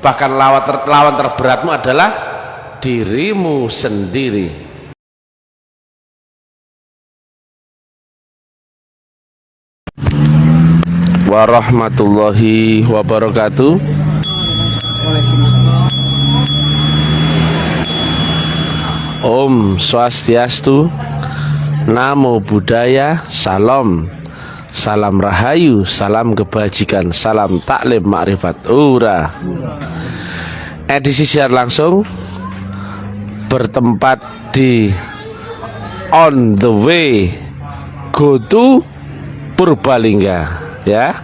Bahkan lawan terberatmu adalah dirimu sendiri. Warahmatullahi wabarakatuh. Om Swastiastu, Namo Buddhaya, Salam, salam rahayu, salam kebajikan, salam taklim makrifat. Ura. Edisi siar langsung bertempat di On the Way Go to Purbalingga, ya.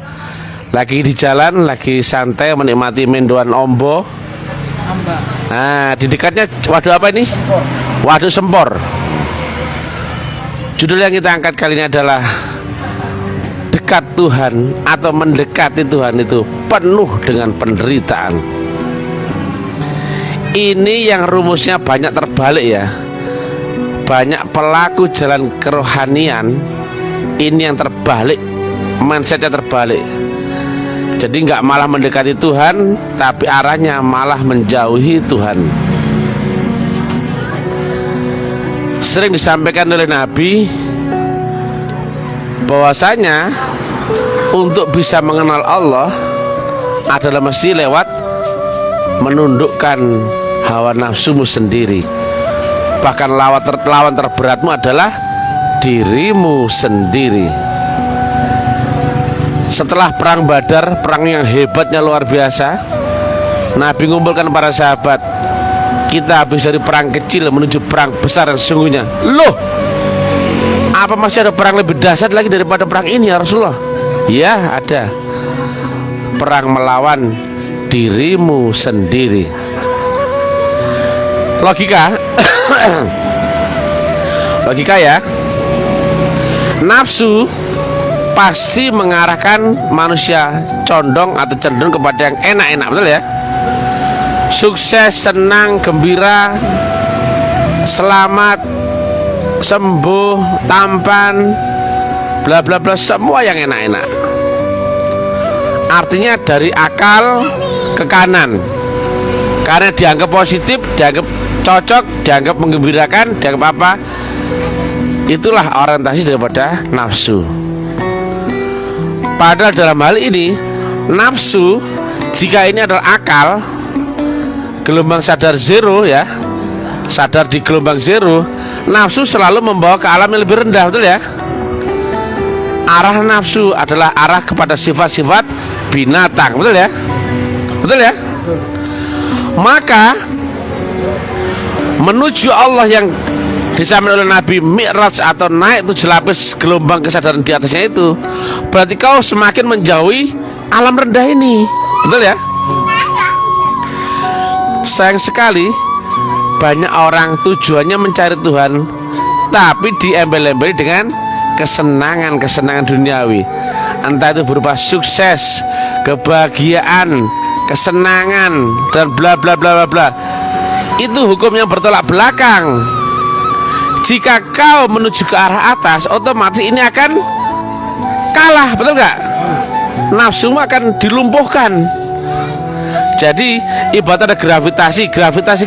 Lagi di jalan, lagi santai menikmati mendoan ombo. Nah, di dekatnya waduk apa ini? Waduk Sempor. Judul yang kita angkat kali ini adalah dekat Tuhan atau mendekati Tuhan itu penuh dengan penderitaan. Ini yang rumusnya banyak terbalik ya. Banyak pelaku jalan kerohanian ini yang terbalik, mindsetnya terbalik. Jadi nggak malah mendekati Tuhan, tapi arahnya malah menjauhi Tuhan. Sering disampaikan oleh Nabi bahwasanya untuk bisa mengenal Allah adalah mesti lewat menundukkan hawa nafsumu sendiri. Bahkan lawan terberatmu adalah dirimu sendiri. Setelah perang Badar, perang yang hebatnya luar biasa, Nabi mengumpulkan para sahabat. Kita habis dari perang kecil menuju perang besar yang sesungguhnya. Loh, apa masih ada perang lebih dahsyat lagi daripada perang ini ya Rasulullah? Ya ada. Perang melawan dirimu sendiri. Logika logika ya. Nafsu pasti mengarahkan manusia condong atau cenderung kepada yang enak-enak, betul ya? Sukses, senang, gembira, selamat, sembuh, tampan, bla bla bla, semua yang enak-enak. Artinya dari akal ke kanan, karena dianggap positif, dianggap cocok, dianggap menggembirakan, dianggap apa. Itulah orientasi daripada nafsu. Padahal dalam hal ini nafsu, jika ini adalah akal, gelombang sadar zero ya, sadar di gelombang zero, nafsu selalu membawa ke alam yang lebih rendah, betul ya? Arah nafsu adalah arah kepada sifat-sifat binatang, betul ya? Betul ya? Maka menuju Allah yang disampaikan oleh Nabi Mi'raj atau naik 7 lapis gelombang kesadaran di atasnya itu, berarti kau semakin menjauhi alam rendah ini, betul ya? Sayang sekali banyak orang tujuannya mencari Tuhan, tapi diembel-embeli dengan kesenangan duniawi, entah itu berupa sukses, kebahagiaan, kesenangan, dan bla bla bla bla bla. Itu hukumnya bertolak belakang. Jika kau menuju ke arah atas, otomatis ini akan kalah, betul nggak? Nafsumu akan dilumpuhkan. Jadi ibarat ada gravitasi ke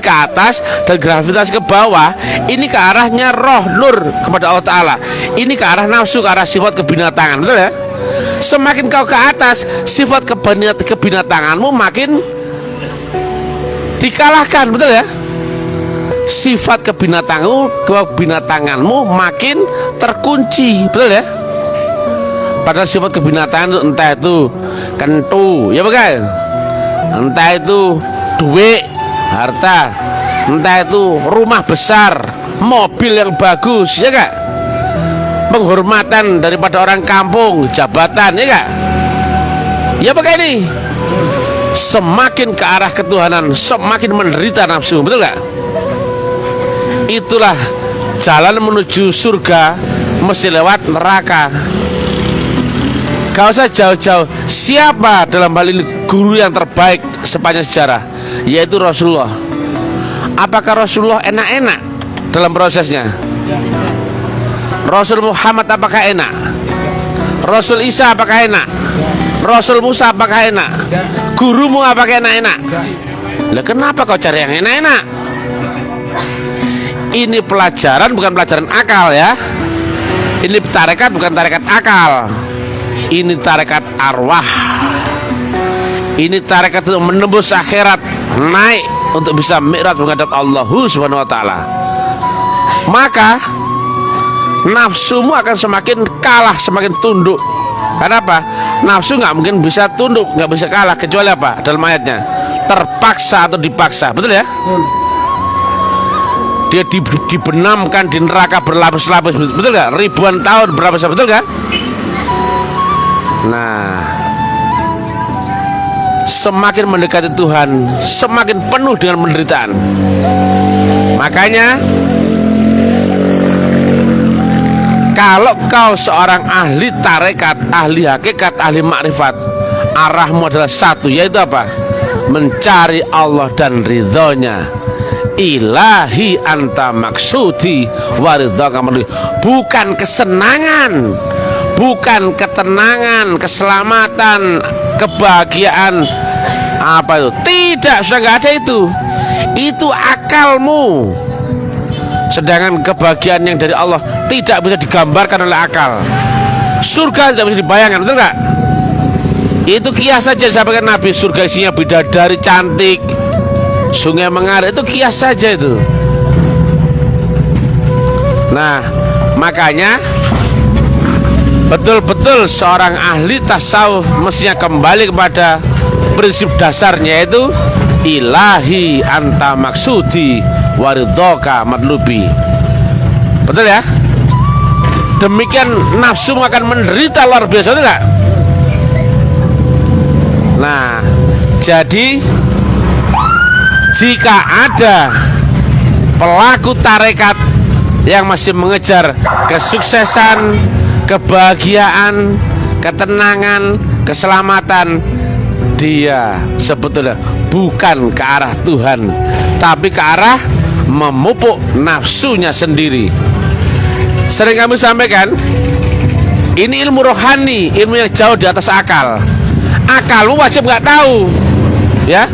atas dan gravitasi ke bawah. Ini ke arahnya roh nur kepada Allah Ta'ala. Ini ke arah nafsu, ke arah sifat kebinatangan, betul ya? Semakin kau ke atas, sifat kebinatanganmu makin dikalahkan, betul ya? Sifat kebinatanganmu makin terkunci, betul ya? Padahal sifat kebinatangan itu entah itu kentu, ya bukan? Entah itu duit, harta, entah itu rumah besar, mobil yang bagus, ya gak? Penghormatan daripada orang kampung, jabatan, ya gak? Ya begini, semakin ke arah ketuhanan, semakin menderita nafsu, betul gak? Itulah jalan menuju surga, mesti lewat neraka. Gak usah jauh-jauh. Siapa dalam hal ini guru yang terbaik sepanjang sejarah? Yaitu Rasulullah. Apakah Rasulullah enak-enak dalam prosesnya? Rasul Muhammad apakah enak? Rasul Isa apakah enak? Rasul Musa apakah enak? Gurumu apa enak-enak? Lah kenapa kau cari yang enak-enak? Ini pelajaran bukan pelajaran akal ya. Ini tarekat bukan tarekat akal. Ini tarekat arwah. Ini tarekat untuk menembus akhirat, naik untuk bisa mi'raj menghadap Allah Subhanahu wa taala. Maka nafsumu akan semakin kalah, semakin tunduk. Kenapa? Nafsu nggak mungkin bisa tunduk, nggak bisa kalah kecuali apa? Dalam ayatnya, terpaksa atau dipaksa. Betul ya? Dia dibenamkan di neraka berlapis-lapis, betul gak? Ribuan tahun berlapis-lapis, betul gak? Nah, semakin mendekati Tuhan, semakin penuh dengan penderitaan. Makanya kalau kau seorang ahli tarekat, ahli hakikat, ahli makrifat, arahmu adalah satu, yaitu apa? Mencari Allah dan ridhonya. Ilahi anta maksudi waridhaka mardi. Bukan kesenangan, bukan ketenangan, keselamatan, kebahagiaan apa itu? Tidak, sudah nggak ada itu. Itu akalmu. Sedangkan kebahagiaan yang dari Allah tidak bisa digambarkan oleh akal. Surga tidak bisa dibayangkan, betul nggak? Itu kias saja disampaikan Nabi. Surga isinya bidadari cantik, sungai mengalir, itu kias saja itu. Nah, makanya betul-betul seorang ahli tasawuf mestinya kembali kepada prinsip dasarnya, yaitu ilahi anta maksudi waridhoka matlubi. Betul ya? Demikian nafsu akan menderita luar biasa, betul nggak? Nah, jadi jika ada pelaku tarekat yang masih mengejar kesuksesan, kebahagiaan, ketenangan, keselamatan, dia sebetulnya bukan ke arah Tuhan, tapi ke arah memupuk nafsunya sendiri. Sering kami sampaikan, ini ilmu rohani, ilmu yang jauh di atas akal. Akalmu wajib nggak tahu, ya.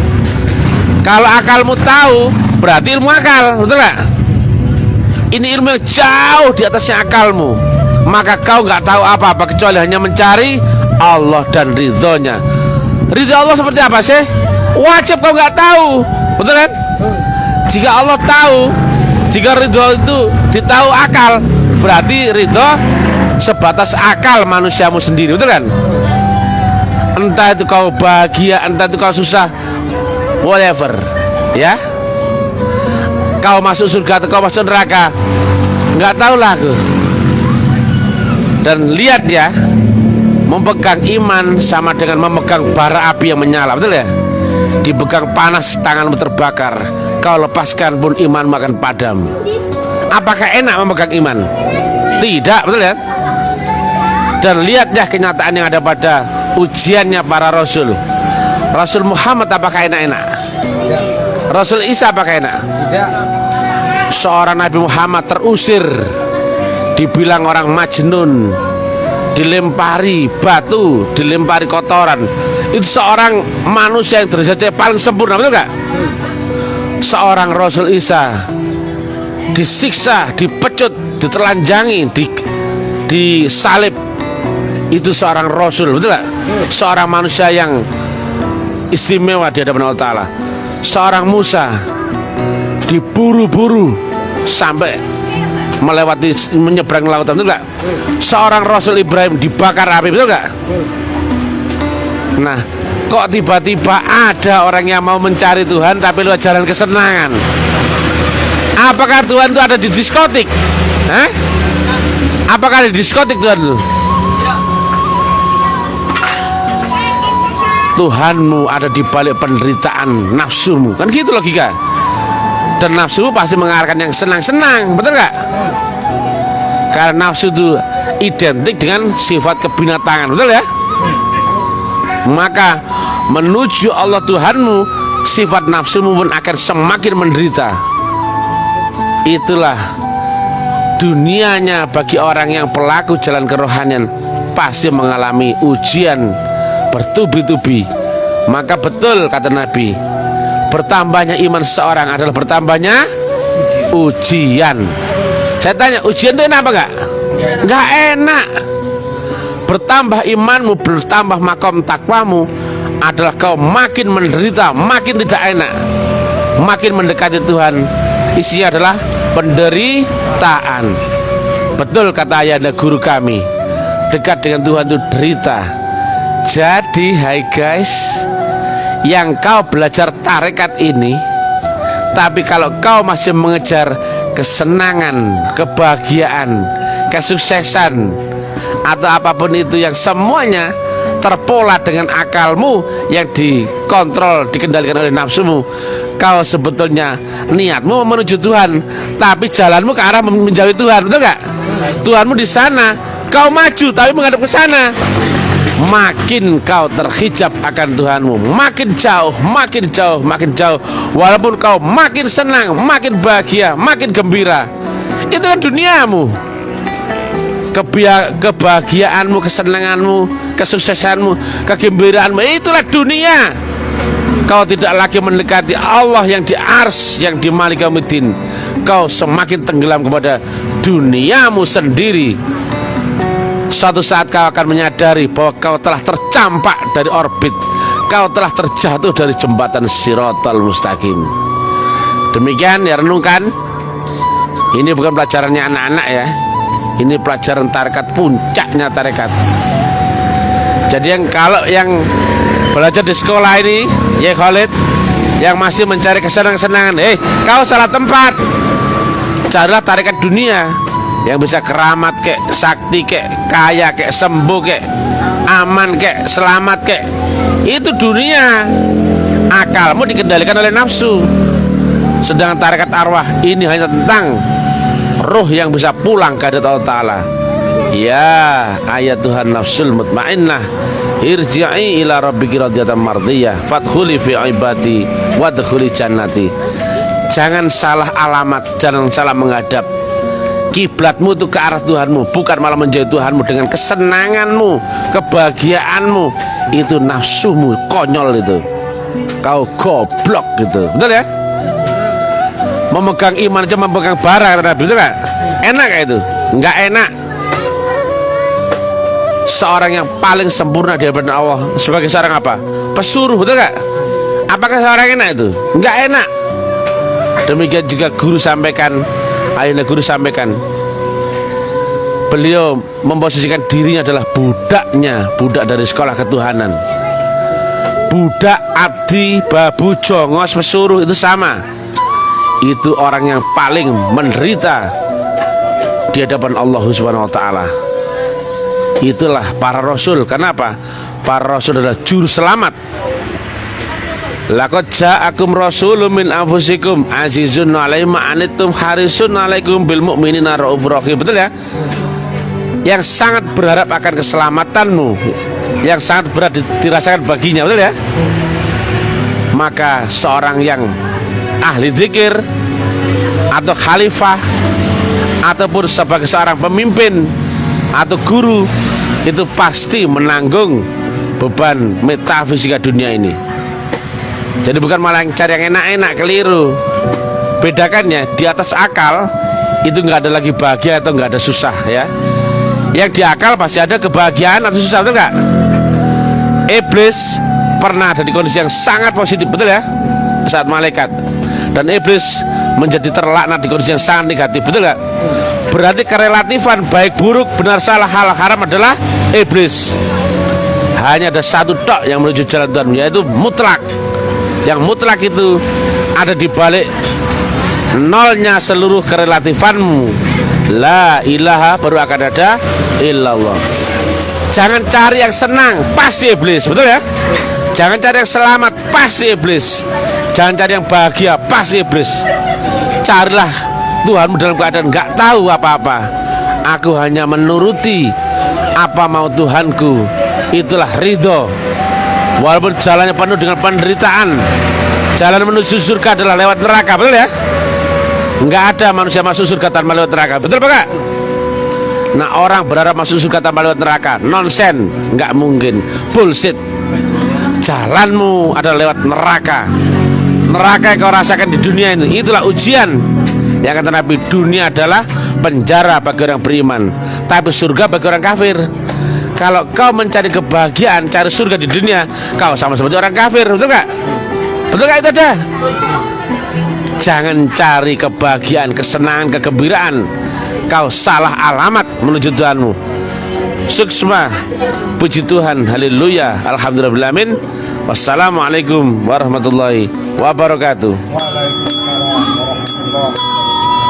Kalau akalmu tahu, berarti ilmu akal, betul nggak? Ini ilmu yang jauh di atasnya akalmu. Maka kau nggak tahu apa-apa kecuali hanya mencari Allah dan ridhonya. Ridho Allah seperti apa sih? Wajib kau nggak tahu, betul kan? Jika Allah tahu, jika ridho itu ditahu akal, berarti ridho sebatas akal manusiamu sendiri, betul kan? Entah itu kau bahagia, entah itu kau susah, whatever, ya. Kau masuk surga atau kau masuk neraka, nggak tahulah aku. Dan lihat ya, memegang iman sama dengan memegang bara api yang menyala, betul ya? Dipegang panas, tanganmu terbakar. Kau lepaskan pun imanmu akan padam. Apakah enak memegang iman? Tidak, betul ya? Dan lihat ya kenyataan yang ada pada ujiannya para rasul. Rasul Muhammad apakah enak-enak? Rasul Isa apakah enak? Tidak. Seorang Nabi Muhammad terusir, dibilang orang majnun, dilempari batu, dilempari kotoran. Itu seorang manusia yang derajatnya paling sempurna, betul nggak? Seorang Rasul Isa disiksa, dipecut, ditelanjangi, disalib. Itu seorang Rasul, betul nggak? Seorang manusia yang istimewa di hadapan Allah Ta'ala. Seorang Musa diburu-buru sampai melewati, menyeberang lautan, betul nggak? Seorang Rasul Ibrahim dibakar api, betul nggak? Nah, kok tiba-tiba ada orang yang mau mencari Tuhan tapi lewat jalan kesenangan? Apakah Tuhan itu ada di diskotik? Hah? Apakah ada di diskotik Tuhan itu? Tuhanmu ada di balik penderitaan nafsumu, kan gitu logika. Dan nafsu pasti mengarahkan yang senang-senang, betul nggak? Karena nafsu itu identik dengan sifat kebinatangan, betul ya? Maka menuju Allah Tuhanmu, sifat nafsumu pun akan semakin menderita. Itulah dunianya bagi orang yang pelaku jalan kerohanian, pasti mengalami ujian bertubi-tubi, Maka betul kata Nabi, bertambahnya iman seseorang adalah bertambahnya ujian. Saya tanya, ujian itu enak apa enggak? Enggak enak. Bertambah imanmu, bertambah makom takwamu adalah kau makin menderita, makin tidak enak, makin mendekati Tuhan. Isinya adalah penderitaan. Betul kata ayahanda guru kami, dekat dengan Tuhan itu derita. Jadi hai guys, yang kau belajar tarekat ini, tapi kalau kau masih mengejar kesenangan, kebahagiaan, kesuksesan, atau apapun itu yang semuanya terpola dengan akalmu yang dikontrol, dikendalikan oleh nafsumu, kau sebetulnya niatmu menuju Tuhan, tapi jalanmu ke arah menjauhi Tuhan, betul gak? Tuhanmu di sana, kau maju tapi menghadap ke sana. Makin kau terhijab akan Tuhanmu, makin jauh, makin jauh, makin jauh. Walaupun kau makin senang, makin bahagia, makin gembira, itu kan duniamu. Kebahagiaanmu, kesenanganmu, kesuksesanmu, kegembiraanmu, itulah dunia. Kau tidak lagi mendekati Allah yang di ars, yang di Malik Yaumiddin. Kau semakin tenggelam kepada duniamu sendiri. Suatu saat kau akan menyadari bahwa kau telah tercampak dari orbit, kau telah terjatuh dari jembatan Shiratal Mustaqim. Demikian ya, renungkan. Ini bukan pelajarannya anak-anak ya, ini pelajaran tarekat, puncaknya tarekat. Jadi kalau yang belajar di sekolah ini, ya Khalid, yang masih mencari kesenangan-kesenangan, kau salah tempat. Carilah tarekat dunia yang bisa keramat kek, sakti kek, kaya kek, sembuh kek, aman kek, selamat kek. Itu dunia. Akalmu dikendalikan oleh nafsu. Sedangkan tarekat arwah ini hanya tentang ruh yang bisa pulang ke hadirat Allah Ta'ala. Ya ayat Tuhan nafsul mutmainnah, irji'i ila rabbiki radiyatan mardiyah, fadkhuli fi ibadi wadkhuli jannati. Jangan salah alamat, jangan salah menghadap. Kiblatmu itu ke arah Tuhanmu, bukan malah menjauhi Tuhanmu dengan kesenanganmu, kebahagiaanmu. Itu nafsumu, konyol itu. Kau goblok gitu, betul ya? Memegang iman aja memegang bara, kata Nabi, betul gak? Enak gak itu? Enggak enak. Seorang yang paling sempurna di hadapan Allah sebagai seorang apa? Pesuruh, betul gak? Apakah seorang enak itu? Enggak enak. Demikian juga guru sampaikan, ayahnya guru sampaikan, beliau memposisikan dirinya adalah budaknya, budak dari sekolah ketuhanan. Budak, abdi, babu, jongos, pesuruh itu sama. Itu orang yang paling menderita di hadapan Allah Subhanahu wa Ta'ala. Itulah para rasul. Kenapa? Para rasul adalah juru selamat. Laqad ja'akum rasulun min anfusikum azizun 'alaihi ma anittum harisun 'alaikum bil mu'minina raufur rahim. Betul ya? Yang sangat berharap akan keselamatanmu, yang sangat berat dirasakan baginya, betul ya? Maka seorang yang ahli zikir atau khalifah ataupun sebagai seorang pemimpin atau guru, itu pasti menanggung beban metafisika dunia ini. Jadi bukan malah yang cari yang enak-enak, keliru. Bedakannya di atas akal itu nggak ada lagi bahagia atau nggak ada susah ya. Yang di akal pasti ada kebahagiaan atau susah, betul nggak? Iblis pernah ada di kondisi yang sangat positif, betul ya, saat malaikat. Dan iblis menjadi terlaknat di kondisi yang sangat negatif, betul nggak? Berarti kerelatifan baik buruk, benar salah, halal haram adalah iblis. Hanya ada satu tok yang menuju jalan Tuhan, yaitu mutlak. Yang mutlak itu ada di balik nolnya seluruh kerelatifanmu. La ilaha, baru akan ada illallah. Jangan cari yang senang, pasti iblis, betul ya? Jangan cari yang selamat, pasti iblis. Jangan cari yang bahagia, pasti iblis. Carilah Tuhanmu dalam keadaan nggak tahu apa-apa. Aku hanya menuruti apa mau Tuhanku, itulah ridho. Walaupun jalannya penuh dengan penderitaan, jalan menuju surga adalah lewat neraka, betul ya? Nggak ada manusia masuk surga tanpa lewat neraka, betul apa enggak? Nah, orang berharap masuk surga tanpa lewat neraka, nonsen, nggak mungkin, bullshit. jalanmu adalah lewat neraka. Neraka yang kau rasakan di dunia itu, itulah ujian. Yang kata Nabi, dunia adalah penjara bagi orang beriman, tapi surga bagi orang kafir. Kalau kau mencari kebahagiaan, cari surga di dunia, kau sama seperti orang kafir, betul gak? Betul gak itu ada? Jangan cari kebahagiaan, kesenangan, kegembiraan. Kau salah alamat menuju Tuhanmu. Suksma, puji Tuhan, haleluya, alhamdulillahirrahmanirrahim. Wassalamualaikum warahmatullahi wabarakatuh. Waalaikumsalam warahmatullahi wabarakatuh.